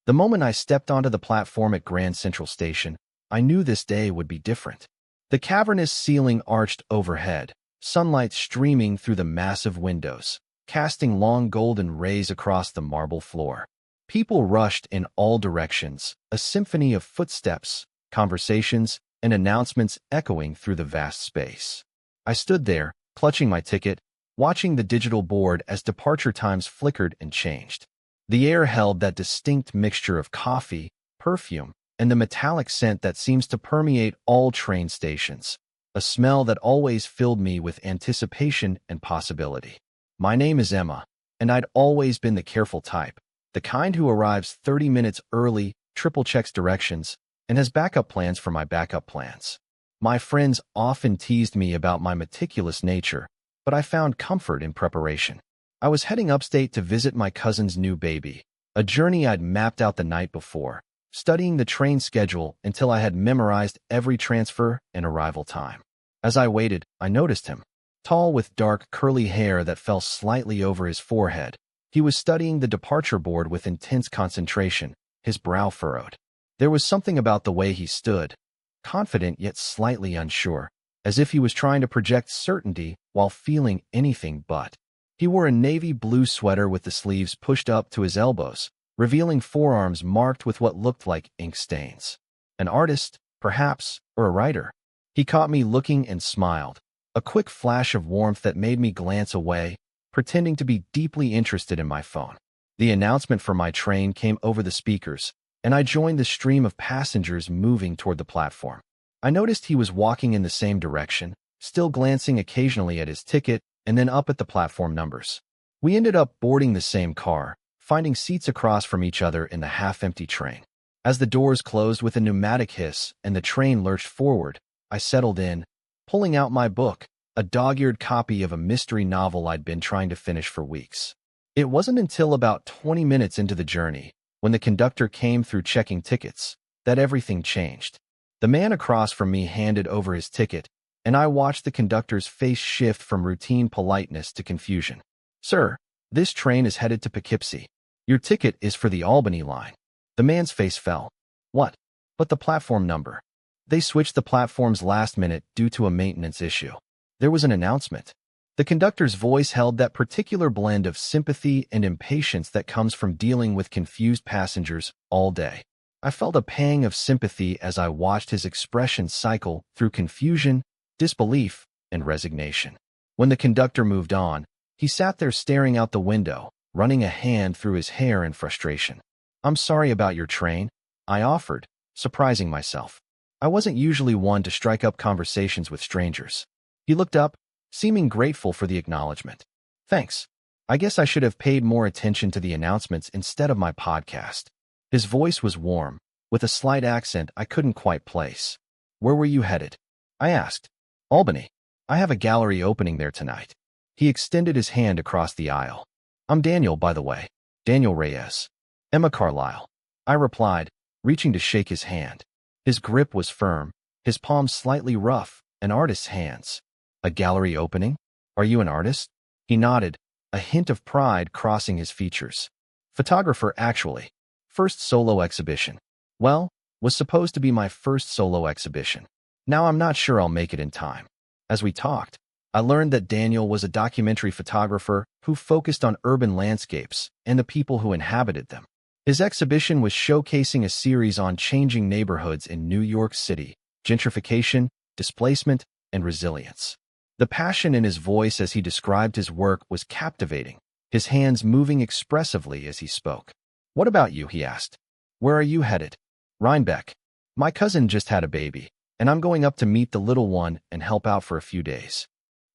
The moment I stepped onto the platform at Grand Central Station, I knew this day would be different. The cavernous ceiling arched overhead, sunlight streaming through the massive windows, casting long golden rays across the marble floor. People rushed in all directions, a symphony of footsteps, conversations, and announcements echoing through the vast space. I stood there, clutching my ticket, watching the digital board as departure times flickered and changed. The air held that distinct mixture of coffee, perfume, and the metallic scent that seems to permeate all train stations, a smell that always filled me with anticipation and possibility. My name is Emma, and I'd always been the careful type, the kind who arrives 30 minutes early, triple checks directions, and has backup plans for my backup plans. My friends often teased me about my meticulous nature, but I found comfort in preparation. I was heading upstate to visit my cousin's new baby, a journey I'd mapped out the night before, studying the train schedule until I had memorized every transfer and arrival time. As I waited, I noticed him. Tall with dark, curly hair that fell slightly over his forehead, he was studying the departure board with intense concentration, his brow furrowed. There was something about the way he stood, confident yet slightly unsure, as if he was trying to project certainty while feeling anything but. He wore a navy blue sweater with the sleeves pushed up to his elbows, revealing forearms marked with what looked like ink stains. An artist, perhaps, or a writer. He caught me looking and smiled, a quick flash of warmth that made me glance away, pretending to be deeply interested in my phone. The announcement for my train came over the speakers, and I joined the stream of passengers moving toward the platform. I noticed he was walking in the same direction, still glancing occasionally at his ticket and then up at the platform numbers. We ended up boarding the same car, finding seats across from each other in the half-empty train. As the doors closed with a pneumatic hiss and the train lurched forward, I settled in, pulling out my book, a dog-eared copy of a mystery novel I'd been trying to finish for weeks. It wasn't until about 20 minutes into the journey, when the conductor came through checking tickets, that everything changed. The man across from me handed over his ticket, and I watched the conductor's face shift from routine politeness to confusion. "Sir, this train is headed to Poughkeepsie. Your ticket is for the Albany line." The man's face fell. "What? But the platform number." "They switched the platforms last minute due to a maintenance issue. There was an announcement." The conductor's voice held that particular blend of sympathy and impatience that comes from dealing with confused passengers all day. I felt a pang of sympathy as I watched his expression cycle through confusion, disbelief, and resignation. When the conductor moved on, he sat there staring out the window, running a hand through his hair in frustration. "I'm sorry about your train," I offered, surprising myself. I wasn't usually one to strike up conversations with strangers. He looked up, seeming grateful for the acknowledgement. "Thanks. I guess I should have paid more attention to the announcements instead of my podcast." His voice was warm, with a slight accent I couldn't quite place. "Where were you headed?" I asked. "Albany. I have a gallery opening there tonight." He extended his hand across the aisle. "I'm Daniel, by the way. Daniel Reyes." "Emma Carlyle," I replied, reaching to shake his hand. His grip was firm, his palms slightly rough, an artist's hands. "A gallery opening? Are you an artist?" He nodded, a hint of pride crossing his features. "Photographer, actually. First solo exhibition." Well, was supposed to be my first solo exhibition. Now I'm not sure I'll make it in time. As we talked, I learned that Daniel was a documentary photographer who focused on urban landscapes and the people who inhabited them. His exhibition was showcasing a series on changing neighborhoods in New York City, gentrification, displacement, and resilience. The passion in his voice as he described his work was captivating, his hands moving expressively as he spoke. "What about you?" he asked. "Where are you headed?" "Rhinebeck. My cousin just had a baby, and I'm going up to meet the little one and help out for a few days."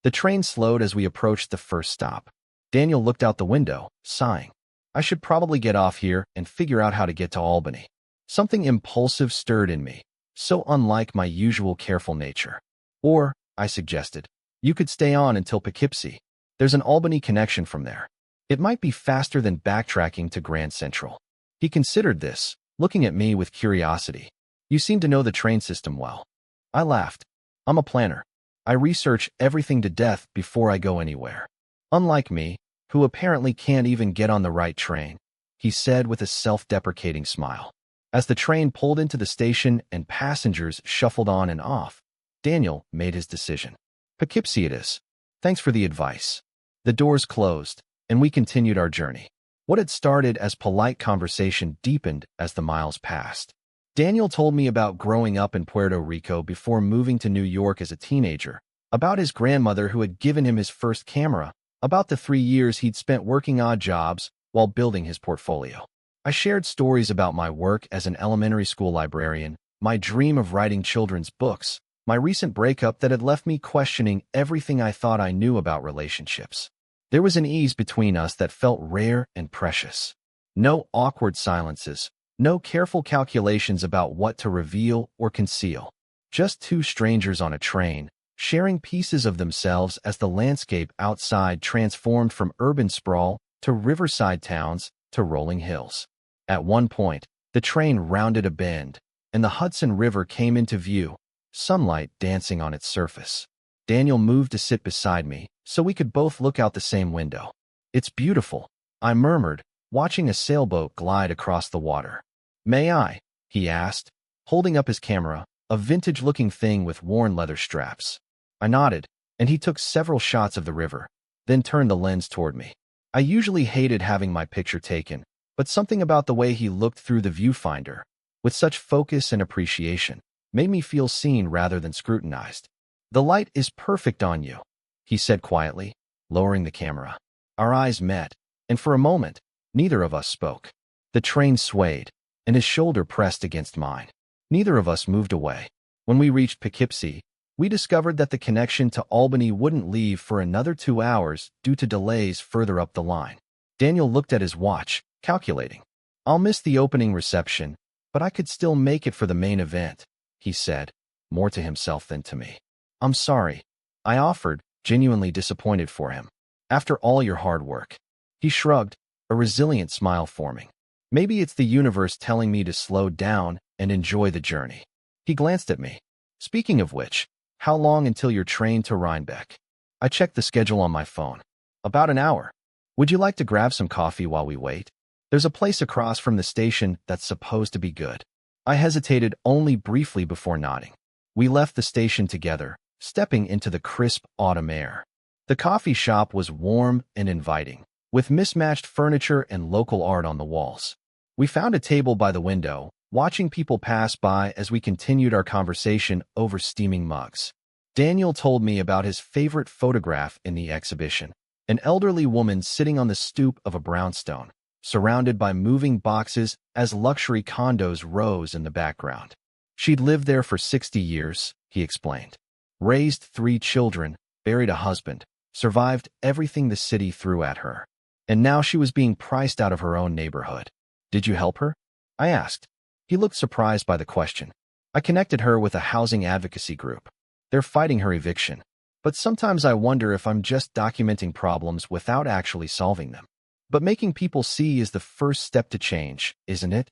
The train slowed as we approached the first stop. Daniel looked out the window, sighing. I should probably get off here and figure out how to get to Albany. Something impulsive stirred in me, so unlike my usual careful nature. "Or," I suggested, "you could stay on until Poughkeepsie. There's an Albany connection from there. It might be faster than backtracking to Grand Central." He considered this, looking at me with curiosity. "You seem to know the train system well." I laughed. "I'm a planner. I research everything to death before I go anywhere." Unlike me, who apparently can't even get on the right train, he said with a self-deprecating smile. As the train pulled into the station and passengers shuffled on and off, Daniel made his decision. Poughkeepsie it is. Thanks for the advice. The doors closed, and we continued our journey. What had started as polite conversation deepened as the miles passed. Daniel told me about growing up in Puerto Rico before moving to New York as a teenager, about his grandmother who had given him his first camera, about the 3 years he'd spent working odd jobs while building his portfolio. I shared stories about my work as an elementary school librarian, my dream of writing children's books, my recent breakup that had left me questioning everything I thought I knew about relationships. There was an ease between us that felt rare and precious. No awkward silences, no careful calculations about what to reveal or conceal. Just two strangers on a train, sharing pieces of themselves as the landscape outside transformed from urban sprawl to riverside towns to rolling hills. At one point, the train rounded a bend, and the Hudson River came into view, sunlight dancing on its surface. Daniel moved to sit beside me, so we could both look out the same window. "It's beautiful," I murmured, watching a sailboat glide across the water. "May I?" he asked, holding up his camera, a vintage-looking thing with worn leather straps. I nodded, and he took several shots of the river, then turned the lens toward me. I usually hated having my picture taken, but something about the way he looked through the viewfinder, with such focus and appreciation, made me feel seen rather than scrutinized. "The light is perfect on you," he said quietly, lowering the camera. Our eyes met, and for a moment, neither of us spoke. The train swayed, and his shoulder pressed against mine. Neither of us moved away. When we reached Poughkeepsie, we discovered that the connection to Albany wouldn't leave for another 2 hours due to delays further up the line. Daniel looked at his watch, calculating. "I'll miss the opening reception, but I could still make it for the main event," he said, more to himself than to me. "I'm sorry," I offered, genuinely disappointed for him. "After all your hard work." He shrugged, a resilient smile forming. "Maybe it's the universe telling me to slow down and enjoy the journey." He glanced at me. "Speaking of which, how long until your train to Rhinebeck?" I checked the schedule on my phone. "About an hour. Would you like to grab some coffee while we wait? There's a place across from the station that's supposed to be good." I hesitated only briefly before nodding. We left the station together, stepping into the crisp autumn air. The coffee shop was warm and inviting, with mismatched furniture and local art on the walls. We found a table by the window, watching people pass by as we continued our conversation over steaming mugs. Daniel told me about his favorite photograph in the exhibition, an elderly woman sitting on the stoop of a brownstone, surrounded by moving boxes as luxury condos rose in the background. She'd lived there for 60 years, he explained. Raised 3 children, buried a husband, survived everything the city threw at her. And now she was being priced out of her own neighborhood. "Did you help her?" I asked. He looked surprised by the question. "I connected her with a housing advocacy group. They're fighting her eviction. But sometimes I wonder if I'm just documenting problems without actually solving them. But making people see is the first step to change, isn't it?"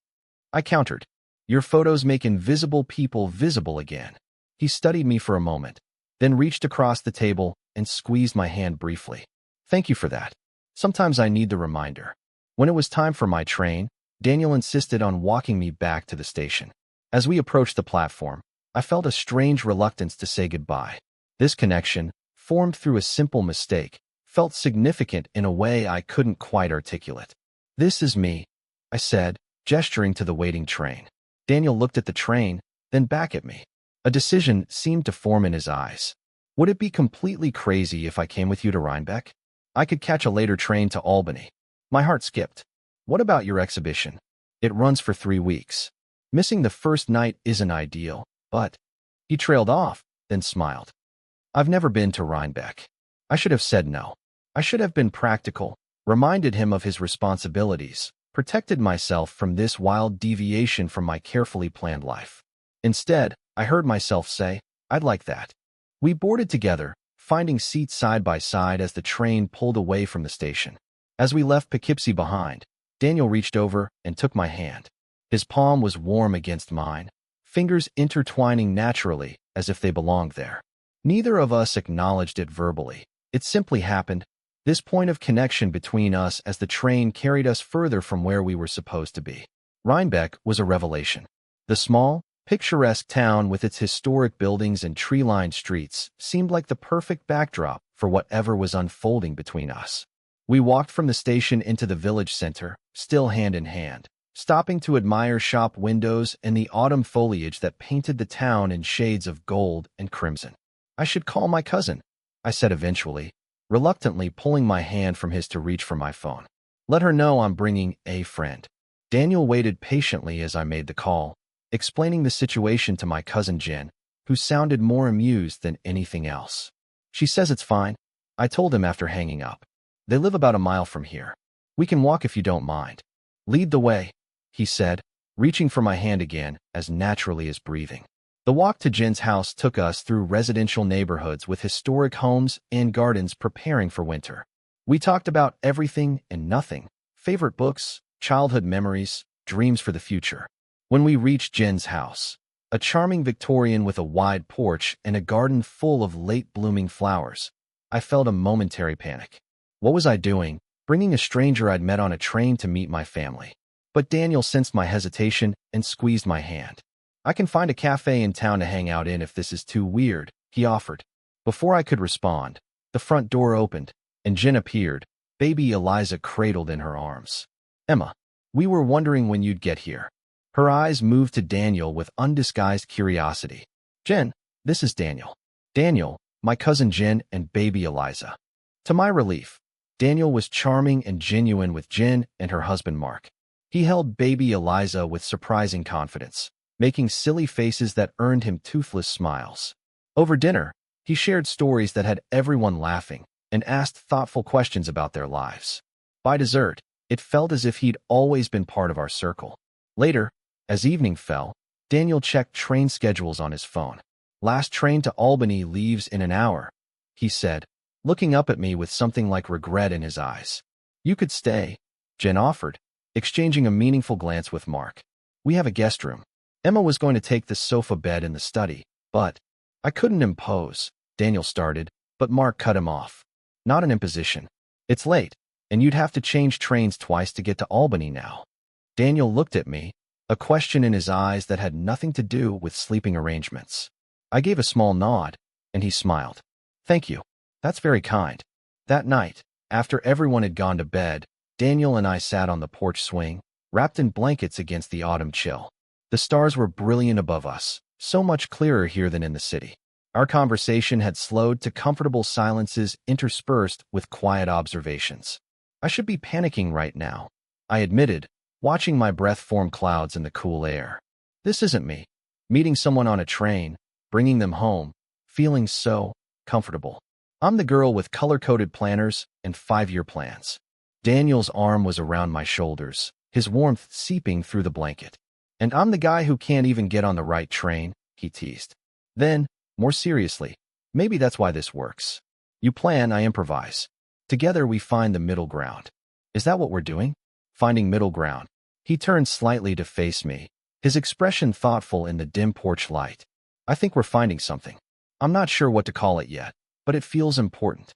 I countered. "Your photos make invisible people visible again." He studied me for a moment, then reached across the table and squeezed my hand briefly. "Thank you for that. Sometimes I need the reminder." When it was time for my train, Daniel insisted on walking me back to the station. As we approached the platform, I felt a strange reluctance to say goodbye. This connection, formed through a simple mistake, felt significant in a way I couldn't quite articulate. "This is me," I said, gesturing to the waiting train. Daniel looked at the train, then back at me. A decision seemed to form in his eyes. "Would it be completely crazy if I came with you to Rhinebeck? I could catch a later train to Albany." My heart skipped. "What about your exhibition? It runs for 3 weeks. Missing the first night isn't ideal, but—" He trailed off, then smiled. "I've never been to Rhinebeck." I should have said no. I should have been practical, reminded him of his responsibilities, protected myself from this wild deviation from my carefully planned life. Instead, I heard myself say, "I'd like that." We boarded together, finding seats side by side as the train pulled away from the station. As we left Poughkeepsie behind, Daniel reached over and took my hand. His palm was warm against mine, fingers intertwining naturally as if they belonged there. Neither of us acknowledged it verbally. It simply happened, This point of connection between us as the train carried us further from where we were supposed to be. Rhinebeck was a revelation. The small, picturesque town with its historic buildings and tree-lined streets seemed like the perfect backdrop for whatever was unfolding between us. We walked from the station into the village center, still hand in hand, stopping to admire shop windows and the autumn foliage that painted the town in shades of gold and crimson. "I should call my cousin," I said eventually, reluctantly pulling my hand from his to reach for my phone. "Let her know I'm bringing a friend." Daniel waited patiently as I made the call, explaining the situation to my cousin Jen, who sounded more amused than anything else. "She says it's fine," I told him after hanging up. "They live about a mile from here. We can walk if you don't mind." "Lead the way," he said, reaching for my hand again as naturally as breathing. The walk to Jen's house took us through residential neighborhoods with historic homes and gardens preparing for winter. We talked about everything and nothing: favorite books, childhood memories, dreams for the future. When we reached Jen's house, a charming Victorian with a wide porch and a garden full of late-blooming flowers, I felt a momentary panic. What was I doing, bringing a stranger I'd met on a train to meet my family? But Daniel sensed my hesitation and squeezed my hand. "I can find a cafe in town to hang out in if this is too weird," he offered. Before I could respond, the front door opened, and Jen appeared, baby Eliza cradled in her arms. "Emma, we were wondering when you'd get here." Her eyes moved to Daniel with undisguised curiosity. "Jen, this is Daniel." Daniel, my cousin Jen, and baby Eliza. To my relief, Daniel was charming and genuine with Jen and her husband Mark. He held baby Eliza with surprising confidence, making silly faces that earned him toothless smiles. Over dinner, he shared stories that had everyone laughing and asked thoughtful questions about their lives. By dessert, it felt as if he'd always been part of our circle. Later, as evening fell, Daniel checked train schedules on his phone. "Last train to Albany leaves in an hour," he said, looking up at me with something like regret in his eyes. "You could stay," Jen offered, exchanging a meaningful glance with Mark. "We have a guest room." Emma was going to take the sofa bed in the study, but I couldn't impose, Daniel started, but Mark cut him off. "Not an imposition. It's late, and you'd have to change trains twice to get to Albany now." Daniel looked at me, a question in his eyes that had nothing to do with sleeping arrangements. I gave a small nod, and he smiled. "Thank you. That's very kind." That night, after everyone had gone to bed, Daniel and I sat on the porch swing, wrapped in blankets against the autumn chill. The stars were brilliant above us, so much clearer here than in the city. Our conversation had slowed to comfortable silences interspersed with quiet observations. "I should be panicking right now," I admitted, watching my breath form clouds in the cool air. "This isn't me. Meeting someone on a train, bringing them home, feeling so comfortable. I'm the girl with color-coded planners and 5-year plans." Daniel's arm was around my shoulders, his warmth seeping through the blanket. "And I'm the guy who can't even get on the right train," he teased. Then, more seriously, "Maybe that's why this works. You plan, I improvise. Together we find the middle ground." "Is that what we're doing? Finding middle ground?" He turned slightly to face me, his expression thoughtful in the dim porch light. "I think we're finding something. I'm not sure what to call it yet, but it feels important."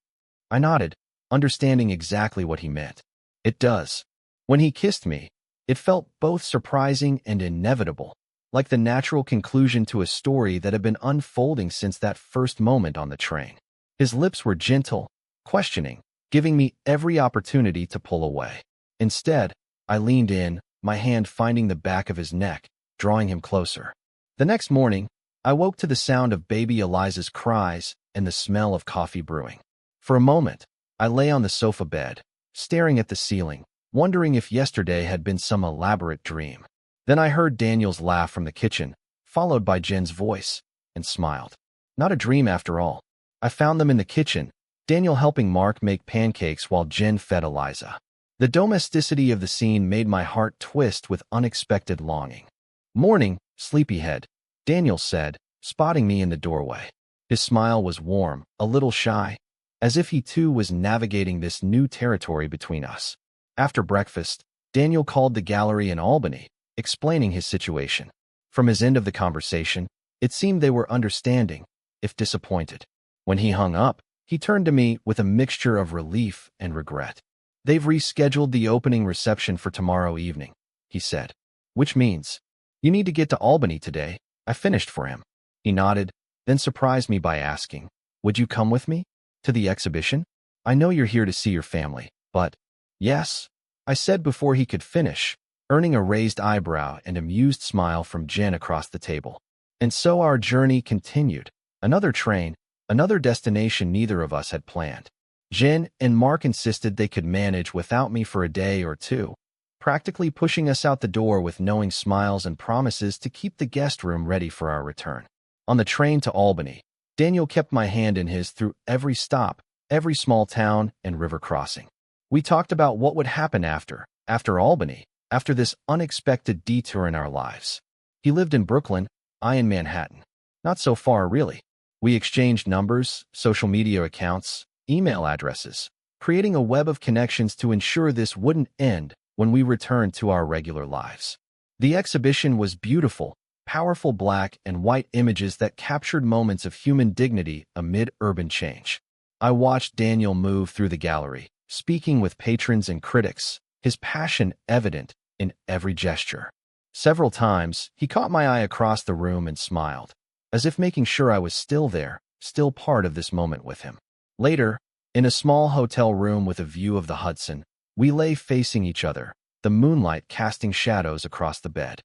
I nodded, understanding exactly what he meant. It does. When he kissed me, it felt both surprising and inevitable, like the natural conclusion to a story that had been unfolding since that first moment on the train. His lips were gentle, questioning, giving me every opportunity to pull away. Instead, I leaned in, my hand finding the back of his neck, drawing him closer. The next morning, I woke to the sound of baby Eliza's cries and the smell of coffee brewing. For a moment, I lay on the sofa bed, staring at the ceiling, wondering if yesterday had been some elaborate dream. Then I heard Daniel's laugh from the kitchen, followed by Jen's voice, and smiled. Not a dream after all. I found them in the kitchen, Daniel helping Mark make pancakes while Jen fed Eliza. The domesticity of the scene made my heart twist with unexpected longing. "Morning, sleepyhead," Daniel said, spotting me in the doorway. His smile was warm, a little shy, as if he too was navigating this new territory between us. After breakfast, Daniel called the gallery in Albany, explaining his situation. From his end of the conversation, it seemed they were understanding, if disappointed. When he hung up, He turned to me with a mixture of relief and regret. They've rescheduled the opening reception for tomorrow evening, he said. Which means, you need to get to Albany today. I finished for him. He nodded, then surprised me by asking, would you come with me? To the exhibition? I know you're here to see your family, but… Yes, I said before he could finish, earning a raised eyebrow and amused smile from Jen across the table. And so our journey continued. Another train, another destination neither of us had planned. Jen and Mark insisted they could manage without me for a day or two, practically pushing us out the door with knowing smiles and promises to keep the guest room ready for our return. On the train to Albany, Daniel kept my hand in his through every stop, every small town and river crossing. We talked about what would happen after Albany, after this unexpected detour in our lives. He lived in Brooklyn, I in Manhattan. Not so far, really. We exchanged numbers, social media accounts, email addresses, creating a web of connections to ensure this wouldn't end when we returned to our regular lives. The exhibition was beautiful, powerful black and white images that captured moments of human dignity amid urban change. I watched Daniel move through the gallery, speaking with patrons and critics, his passion evident in every gesture. Several times, he caught my eye across the room and smiled, as if making sure I was still there, still part of this moment with him. Later, in a small hotel room with a view of the Hudson, we lay facing each other, the moonlight casting shadows across the bed.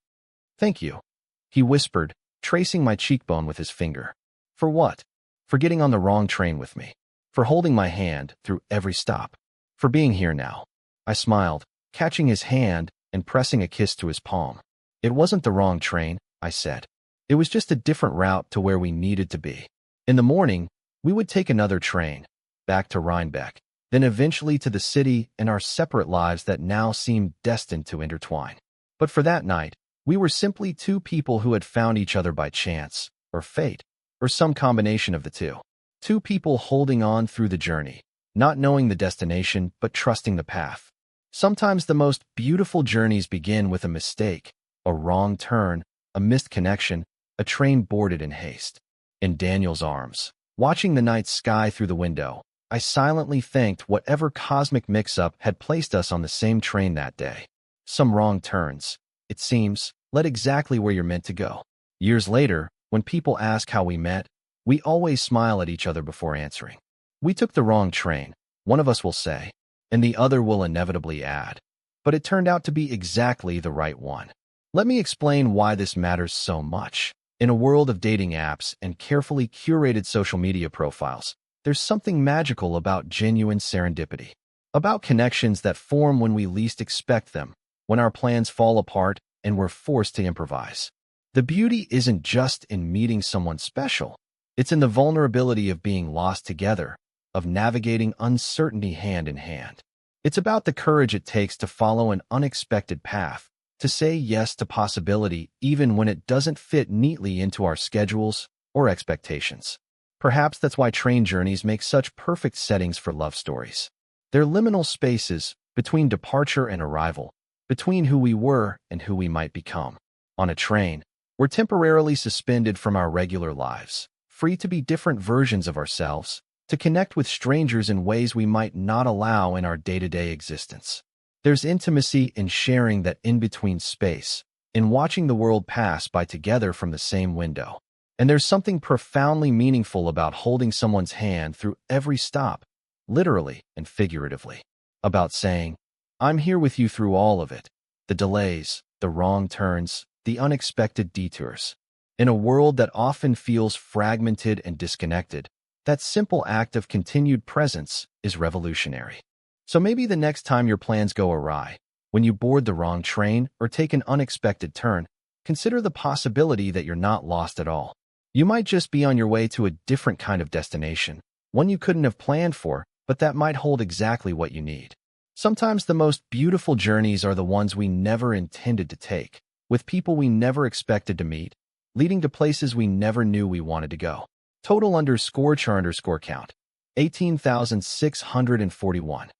Thank you, he whispered, tracing my cheekbone with his finger. For what? For getting on the wrong train with me. For holding my hand through every stop. For being here now. I smiled, catching his hand and pressing a kiss to his palm. It wasn't the wrong train, I said. It was just a different route to where we needed to be. In the morning, we would take another train, back to Rhinebeck, then eventually to the city and our separate lives that now seemed destined to intertwine. But for that night, we were simply two people who had found each other by chance, or fate, or some combination of the two. Two people holding on through the journey, not knowing the destination but trusting the path. Sometimes the most beautiful journeys begin with a mistake, a wrong turn, a missed connection, a train boarded in haste. In Daniel's arms, watching the night sky through the window, I silently thanked whatever cosmic mix-up had placed us on the same train that day. Some wrong turns, it seems, led exactly where you're meant to go. Years later, when people ask how we met, we always smile at each other before answering. We took the wrong train, one of us will say, and the other will inevitably add. But it turned out to be exactly the right one. Let me explain why this matters so much. In a world of dating apps and carefully curated social media profiles, there's something magical about genuine serendipity. About connections that form when we least expect them, when our plans fall apart and we're forced to improvise. The beauty isn't just in meeting someone special. It's in the vulnerability of being lost together, of navigating uncertainty hand in hand. It's about the courage it takes to follow an unexpected path, to say yes to possibility even when it doesn't fit neatly into our schedules or expectations. Perhaps that's why train journeys make such perfect settings for love stories. They're liminal spaces between departure and arrival, between who we were and who we might become. On a train, we're temporarily suspended from our regular lives, free to be different versions of ourselves, to connect with strangers in ways we might not allow in our day-to-day existence. There's intimacy in sharing that in-between space, in watching the world pass by together from the same window. And there's something profoundly meaningful about holding someone's hand through every stop, literally and figuratively. About saying, I'm here with you through all of it. The delays, the wrong turns, the unexpected detours. In a world that often feels fragmented and disconnected, that simple act of continued presence is revolutionary. So maybe the next time your plans go awry, when you board the wrong train or take an unexpected turn, consider the possibility that you're not lost at all. You might just be on your way to a different kind of destination, one you couldn't have planned for, but that might hold exactly what you need. Sometimes the most beautiful journeys are the ones we never intended to take, with people we never expected to meet, leading to places we never knew we wanted to go. Total _char_count, 18,641.